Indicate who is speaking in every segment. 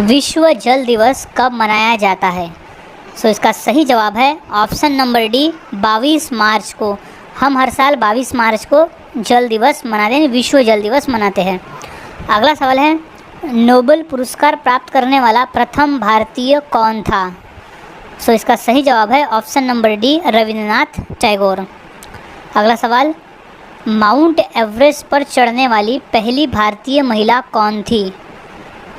Speaker 1: विश्व जल दिवस कब मनाया जाता है? इसका सही जवाब है ऑप्शन नंबर डी, 22 मार्च को। हम हर साल 22 मार्च को जल दिवस मनाते हैं, विश्व जल दिवस मनाते हैं। अगला सवाल है, नोबेल पुरस्कार प्राप्त करने वाला प्रथम भारतीय कौन था? इसका सही जवाब है option number D, Rabindranath Tagore. अगला सवाल, माउंट एवरेस्ट पर चढ़ने वाली पहली भारतीय महिला कौन थी?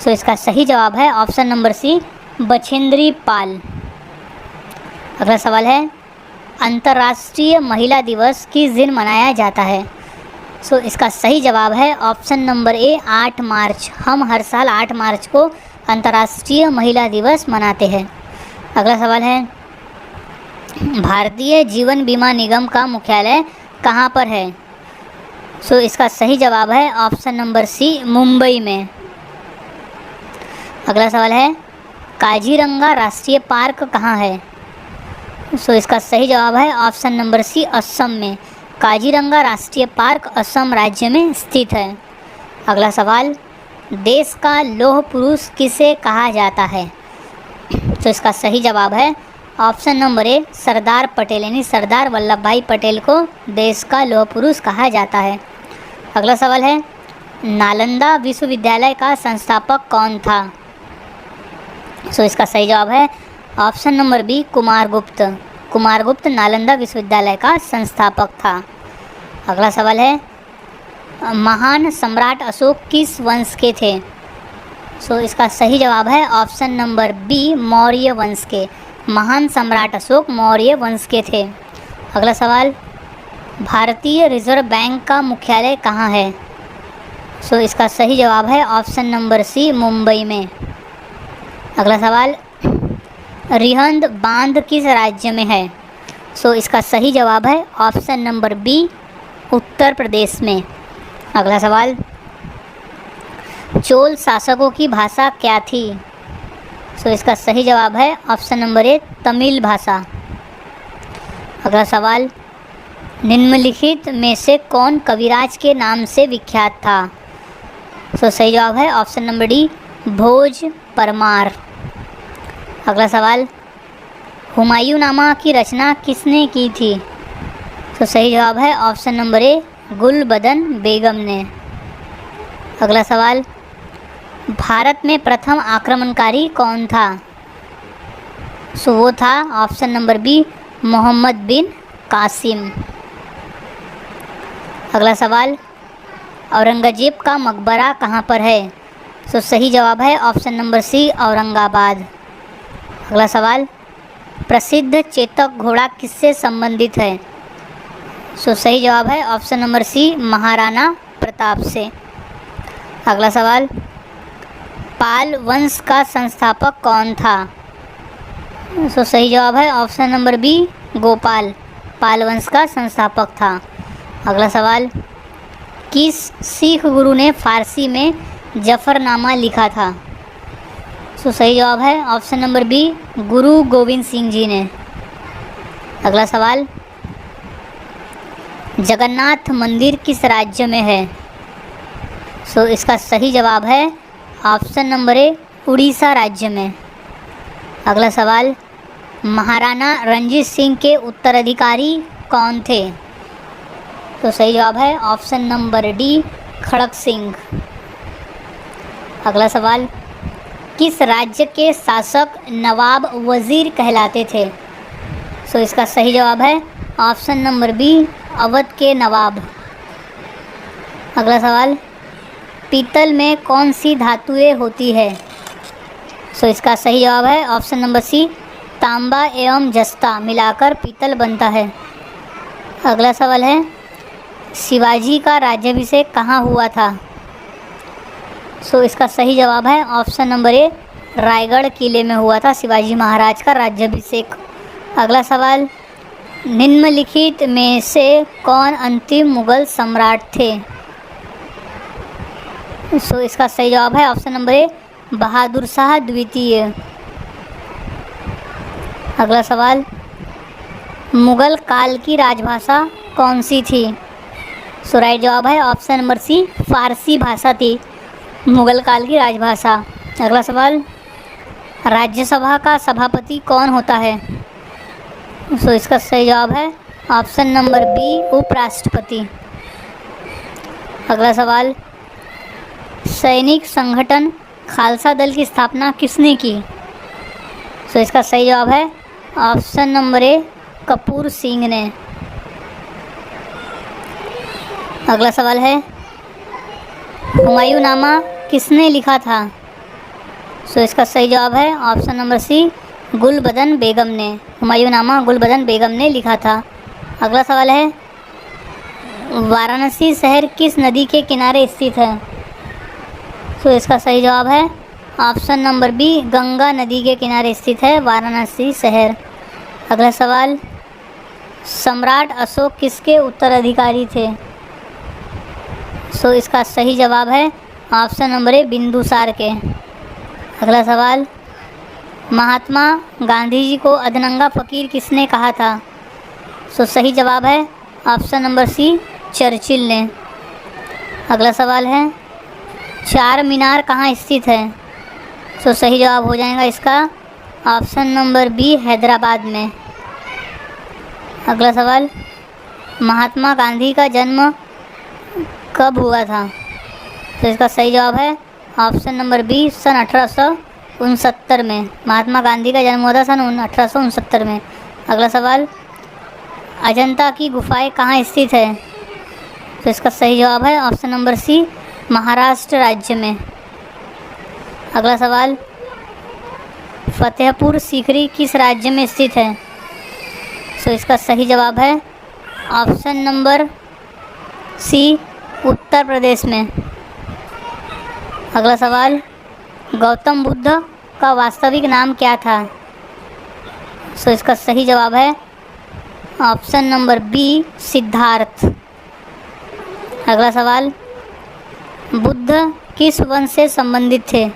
Speaker 1: इसका सही जवाब है ऑप्शन नंबर सी, बछेंद्री पाल। अगला सवाल है, अंतर्राष्ट्रीय महिला दिवस किस दिन मनाया जाता है? इसका सही जवाब है ऑप्शन नंबर ए, 8 मार्च। हम हर साल 8 मार्च को अंतर्राष्ट्रीय महिला दिवस मनाते हैं। अगला सवाल है, भारतीय जीवन बीमा निगम का मुख्यालय कहाँ पर है? इसका सही जवाब है ऑप्शन नंबर सी, मुंबई में। अगला सवाल है, काजीरंगा राष्ट्रीय पार्क कहाँ है? इसका सही जवाब है ऑप्शन नंबर सी, असम में। काजीरंगा राष्ट्रीय पार्क असम राज्य में स्थित है। अगला सवाल, देश का लौह पुरुष किसे कहा जाता है? इसका सही जवाब है option number A, Sardar Patel, यानी सरदार वल्लभ भाई पटेल को देश का लौह पुरुष कहा जाता है। अगला सवाल है, नालंदा विश्वविद्यालय का संस्थापक कौन था? इसका सही जवाब है option number B, Kumargupta. Kumargupta Nalanda विश्वविद्यालय का संस्थापक था। अगला सवाल है, महान सम्राट अशोक किस वंश के थे? इसका सही जवाब है ऑप्शन नंबर बी, मौर्य वंश के। महान सम्राट अशोक मौर्य वंश के थे। अगला सवाल, भारतीय रिजर्व बैंक का मुख्यालय कहाँ है? इसका सही जवाब है ऑप्शन नंबर सी, मुंबई में। अगला सवाल, रिहंद बांध किस राज्य में है? इसका सही जवाब है option number B, Uttar Pradesh में। अगला सवाल, चोल शासकों की भाषा क्या थी? इसका सही जवाब है ऑप्शन नंबर ए, तमिल भाषा। अगला सवाल, निम्नलिखित में से कौन कविराज के नाम से विख्यात था? सही जवाब है ऑप्शन नंबर डी, भोज परमार। अगला सवाल, हुमायूंनामा की रचना किसने की थी? सही जवाब है ऑप्शन नंबर ए, गुलबदन बेगम ने। अगला सवाल, भारत में प्रथम आक्रमणकारी कौन था? वो था ऑप्शन नंबर बी, मोहम्मद बिन कासिम। अगला सवाल, औरंगजेब का मकबरा कहाँ पर है? सही जवाब है ऑप्शन नंबर सी, औरंगाबाद। अगला सवाल, प्रसिद्ध चेतक घोड़ा किससे संबंधित है? सही जवाब है option number C, Maharana Pratap से। अगला सवाल, पाल वंश का संस्थापक कौन था? सही जवाब है ऑप्शन नंबर बी, गोपाल। पाल वंश का संस्थापक था। अगला सवाल, किस सिख गुरु ने फारसी में जफरनामा लिखा था? सही जवाब है ऑप्शन नंबर बी, गुरु गोविंद सिंह जी ने। अगला सवाल, जगन्नाथ मंदिर किस राज्य में है? इसका सही जवाब है ऑप्शन नंबर ए, उड़ीसा राज्य में। अगला सवाल, महाराणा रणजीत सिंह के उत्तराधिकारी कौन थे? सही जवाब है ऑप्शन नंबर डी, खड़क सिंह। अगला सवाल, किस राज्य के शासक नवाब वजीर कहलाते थे? इसका सही जवाब है ऑप्शन नंबर बी, अवध के नवाब। अगला सवाल, पीतल में कौन सी धातुएं होती है? इसका सही जवाब है ऑप्शन नंबर सी, तांबा एवं जस्ता मिलाकर पीतल बनता है। अगला सवाल है, शिवाजी का राज्याभिषेक कहाँ हुआ था? इसका सही जवाब है ऑप्शन नंबर ए, रायगढ़ किले में हुआ था शिवाजी महाराज का राज्याभिषेक। अगला सवाल, निम्नलिखित में से कौन अंतिम मुगल सम्राट थे? इसका सही जवाब है option number A, Bahadur Shah द्वितीय। अगला सवाल, मुगल काल की राजभाषा कौन सी थी? राइट जवाब है ऑप्शन नंबर सी, फारसी भाषा थी मुगल काल की राजभाषा। अगला सवाल, राज्यसभा का सभापति कौन होता है? सो इसका सही जवाब है ऑप्शन नंबर बी, उपराष्ट्रपति। अगला सवाल, सैनिक संगठन खालसा दल की स्थापना किसने की? सो इसका सही जवाब है option number A, Kapoor Singh ने। अगला सवाल है, हुमायूंनामा किसने लिखा था? सो इसका सही जवाब है ऑप्शन नंबर सी, गुलबदन बेगम ने। हुमायूंनामा गुलबदन बेगम ने लिखा था। अगला सवाल है, वाराणसी शहर किस नदी के किनारे स्थित है? सो इसका सही जवाब है ऑप्शन नंबर बी, गंगा नदी के किनारे स्थित है वाराणसी शहर। अगला सवाल, सम्राट अशोक किसके उत्तराधिकारी थे? सो इसका सही जवाब है ऑप्शन नंबर ए, बिंदुसार के। अगला सवाल, महात्मा गांधी जी को अधनंगा फकीर किसने कहा था? सो सही जवाब है ऑप्शन नंबर सी, चर्चिल ने। अगला सवाल है, चार मीनार कहाँ स्थित है? सो सही जवाब हो जाएगा इसका ऑप्शन नंबर बी, हैदराबाद में। अगला सवाल, महात्मा गांधी का जन्म कब हुआ था? तो इसका सही जवाब है ऑप्शन नंबर बी, सन 1869 में। महात्मा गांधी का जन्म हुआ था सन 1869 में। अगला सवाल, अजंता की गुफाएं कहाँ स्थित है? तो इसका सही जवाब है ऑप्शन नंबर सी, महाराष्ट्र राज्य में। अगला सवाल, फतेहपुर सीकरी किस राज्य में स्थित है? तो इसका सही जवाब है ऑप्शन नंबर सी, उत्तर प्रदेश में। अगला सवाल, गौतम बुद्ध का वास्तविक नाम क्या था? तो इसका सही जवाब है ऑप्शन नंबर बी, सिद्धार्थ। अगला सवाल, बुद्ध किस वंश से संबंधित थे?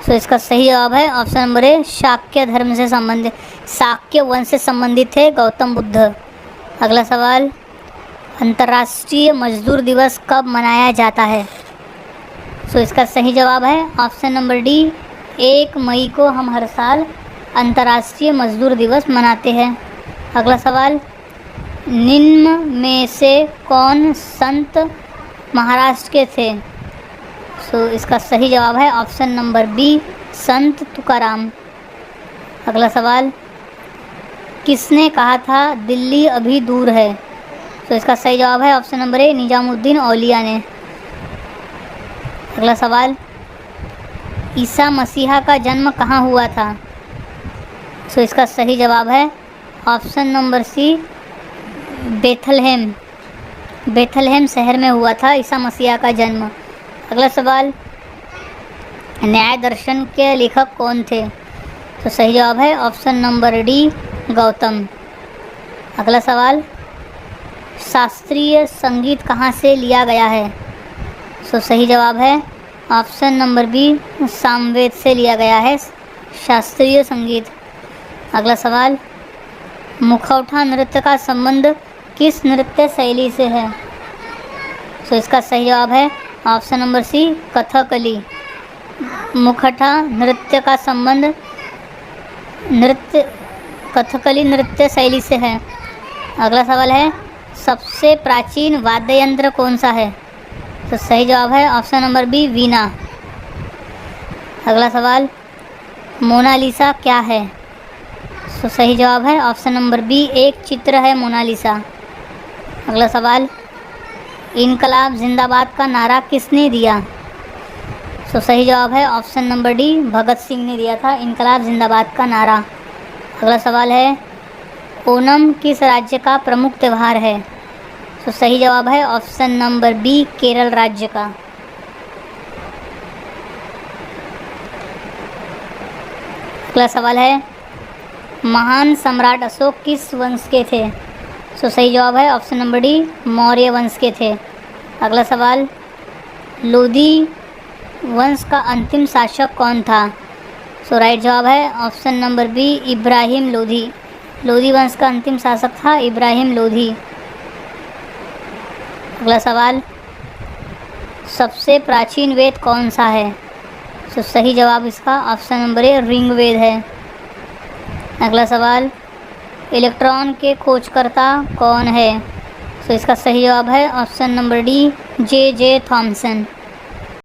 Speaker 1: तो इसका सही जवाब है ऑप्शन नंबर ए, शाक्य धर्म से संबंधित, शाक्य वंश से संबंधित थे गौतम बुद्ध। अगला सवाल, अंतर्राष्ट्रीय मजदूर दिवस कब मनाया जाता है? तो इसका सही जवाब है ऑप्शन नंबर डी, 1 मई को हम हर साल अंतर्राष्ट्रीय मजदूर दिवस मनाते हैं। अगला सवाल, निम्न में से कौन संत महाराष्ट्र के थे? तो इसका सही जवाब है ऑप्शन नंबर बी, संत तुकाराम। अगला सवाल, किसने कहा था दिल्ली अभी दूर है? तो इसका सही जवाब है ऑप्शन नंबर ए, निजामुद्दीन औलिया ने। अगला सवाल, ईसा मसीहा का जन्म कहाँ हुआ था? तो इसका सही जवाब है option number C, Bethlehem. Bethlehem शहर में हुआ था ईसा मसीहा का जन्म। अगला सवाल, न्याय दर्शन के लेखक कौन थे? तो सही जवाब है ऑप्शन नंबर डी, गौतम। अगला सवाल, शास्त्रीय संगीत कहाँ से लिया गया है? तो सही जवाब है ऑप्शन नंबर बी, सामवेद से लिया गया है शास्त्रीय संगीत। अगला सवाल, मुखौटा नृत्य का संबंध किस नृत्य शैली से है? तो इसका सही जवाब है ऑप्शन नंबर सी, कथकली। मुखौटा नृत्य का संबंध कथकली नृत्य शैली से है। अगला सवाल है, सबसे प्राचीन वाद्य यंत्र कौन सा है? तो सही जवाब है ऑप्शन नंबर बी, वीणा। अगला सवाल, मोनालिसा क्या है? तो सही जवाब है ऑप्शन नंबर बी, एक चित्र है मोनालिसा। अगला सवाल, इनकलाब जिंदाबाद का नारा किसने दिया? तो सही जवाब है option number D, Bhagat Singh ने दिया था इनकलाब जिंदाबाद का नारा। अगला सवाल है, ओणम किस राज्य का प्रमुख त्यौहार है? तो सही जवाब है ऑप्शन नंबर बी, केरल राज्य का। अगला सवाल है, महान सम्राट अशोक किस वंश के थे? तो सही जवाब है ऑप्शन नंबर डी, मौर्य वंश के थे। अगला सवाल, लोधी वंश का अंतिम शासक कौन था? तो राइट जवाब है option number B, Ibrahim Lodhi. Lodhi वंश का अंतिम शासक था इब्राहिम लोधी। अगला सवाल, सबसे प्राचीन वेद कौन सा है? तो सही जवाब इसका ऑप्शन नंबर ए ऋग्वेद है। अगला सवाल, इलेक्ट्रॉन के खोजकर्ता कौन है? तो इसका सही जवाब है option number D J J Thomson.